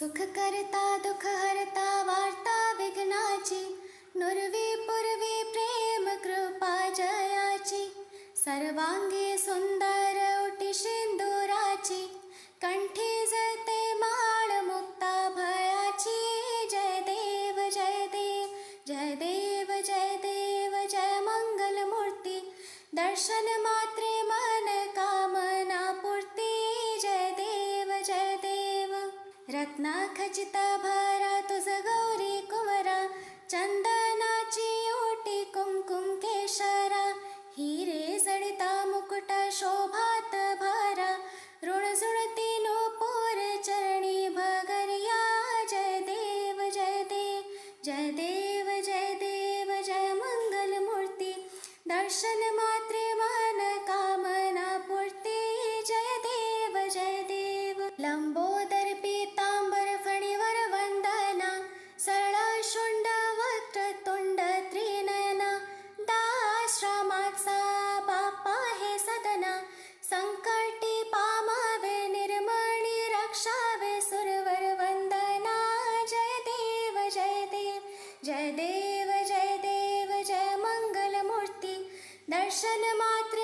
सुख करता दुख हरता वार्ता विघ्नाची, नुरवी पुरवी प्रेम कृपा जयाची, सर्वांगी सुंदर ओटी सिंदुराची, कंठी जळते माळ मुक्ता भयाची। जय देव जय देव जय देव जय देव जय मंगल मूर्ती, दर्शन मात्रे मन कामना पूर्ती। जय देव जय देव रत्ना खचित भरा तुझ गौरी कुंवरा, चंदनाची ओटी कुमकुम केशरा, हिरे जडिता मुकुट शोभात भरा, ऋण जुळती नूपुर चरणी भगरिया। जय देव जय देव जय देव जय देव जय मंगल मूर्ती, दर्शन मात्रे मन कामना पूर्ती। जय देव जय देव लंबोदर पीतांबर फणीवर वंदना, सरळा शुंड वक्रतुंड त्रिनयना, दाश्रमाचा बापा हे सदना, संकटी पामावे निर्मणी रक्षावे सुरवर वंदना। जय देव जय देव जय देव जय देव जय मंगल मूर्ती, दर्शन मात्रे